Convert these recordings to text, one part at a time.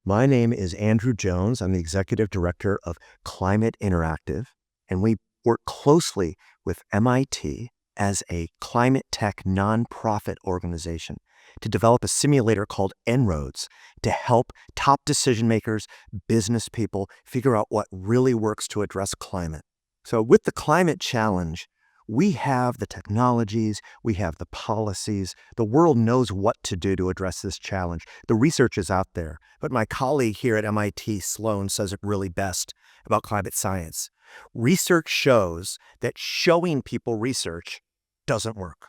My name is Andrew Jones. I'm the Executive Director of Climate Interactive, and we work closely with MIT as a climate tech nonprofit organization to develop a simulator called En-ROADS to help top decision makers, business people figure out what really works to address climate. So with the climate challenge, we have the technologies, we have the policies. The world knows what to do to address this challenge. The research is out there, but my colleague here at MIT, Sloan, says it really best about climate science. Research shows that showing people research doesn't work.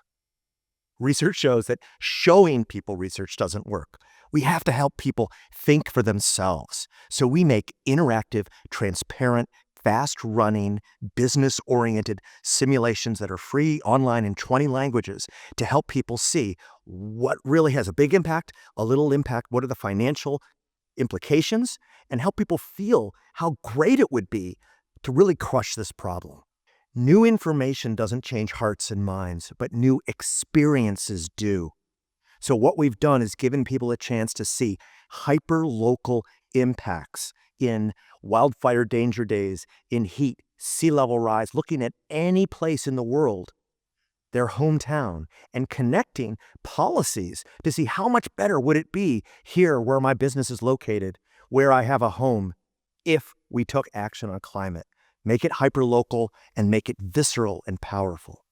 Research shows that showing people research doesn't work. We have to help people think for themselves. So we make interactive, transparent, fast-running, business-oriented simulations that are free online in 20 languages to help people see what really has a big impact, a little impact, what are the financial implications, and help people feel how great it would be to really crush this problem. New information doesn't change hearts and minds, but new experiences do. So what we've done is given people a chance to see hyper-local impacts in wildfire danger days, in heat, sea level rise, looking at any place in the world, their hometown, and connecting policies to see how much better would it be here where my business is located, where I have a home, if we took action on climate. Make it hyperlocal and make it visceral and powerful.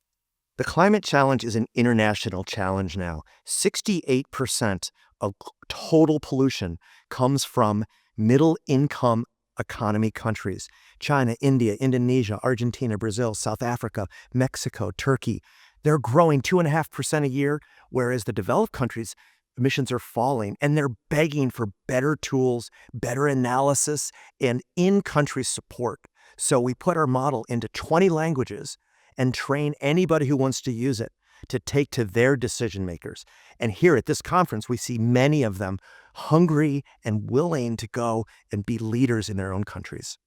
The climate challenge is an international challenge now. 68% of total pollution comes from middle-income economy countries. China, India, Indonesia, Argentina, Brazil, South Africa, Mexico, Turkey. They're growing 2.5% a year, whereas the developed countries' emissions are falling, and they're begging for better tools, better analysis, and in-country support. So we put our model into 20 languages and train anybody who wants to use it to take to their decision makers. And here at this conference, we see many of them hungry and willing to go and be leaders in their own countries.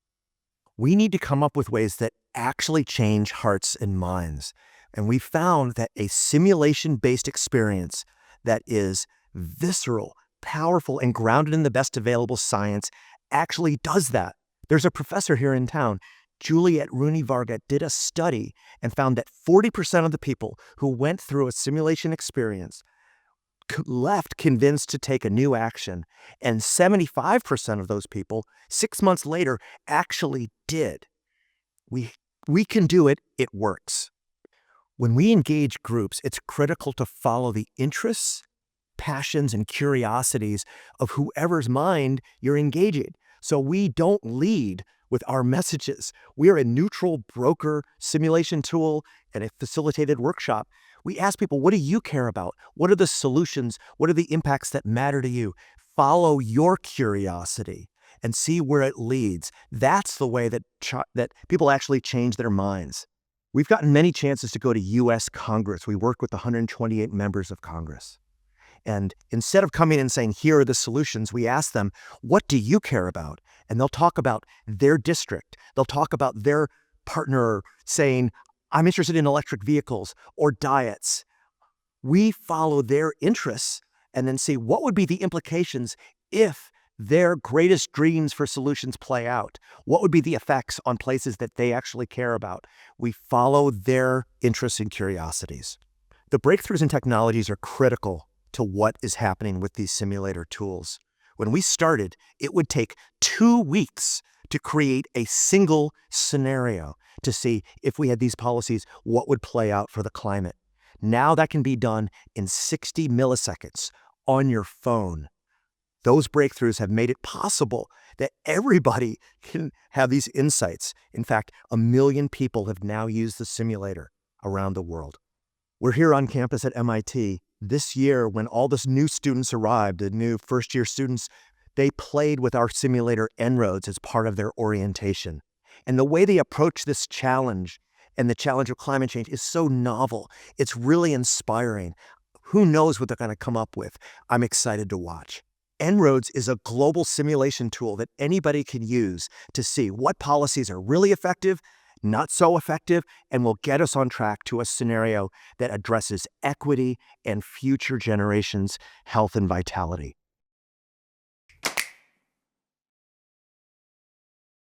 We need to come up with ways that actually change hearts and minds. And we found that a simulation-based experience that is visceral, powerful, and grounded in the best available science actually does that. There's a professor here in town, Juliet Rooney-Varga, did a study and found that 40% of the people who went through a simulation experience left convinced to take a new action, and 75% of those people, 6 months later, actually did. We can do it. It works. When we engage groups, it's critical to follow the interests, passions, and curiosities of whoever's mind you're engaging. So we don't lead with our messages. We are a neutral broker simulation tool and a facilitated workshop. We ask people, what do you care about? What are the solutions? What are the impacts that matter to you? Follow your curiosity and see where it leads. That's the way that people actually change their minds. We've gotten many chances to go to U.S. Congress. We work with 128 members of Congress. And instead of coming and saying, here are the solutions, we ask them, what do you care about? And they'll talk about their district. They'll talk about their partner saying, I'm interested in electric vehicles or diets. We follow their interests and then see what would be the implications if their greatest dreams for solutions play out. What would be the effects on places that they actually care about? We follow their interests and curiosities. The breakthroughs in technologies are critical to what is happening with these simulator tools. When we started, it would take 2 weeks to create a single scenario to see if we had these policies, what would play out for the climate. Now that can be done in 60 milliseconds on your phone. Those breakthroughs have made it possible that everybody can have these insights. In fact, 1 million people have now used the simulator around the world. We're here on campus at MIT. This year, when all these new students arrived, the new first-year students, they played with our simulator En-ROADS as part of their orientation. And the way they approach this challenge and the challenge of climate change is so novel. It's really inspiring. Who knows what they're going to come up with? I'm excited to watch. En-ROADS is a global simulation tool that anybody can use to see what policies are really effective, not so effective, and will get us on track to a scenario that addresses equity and future generations' health and vitality.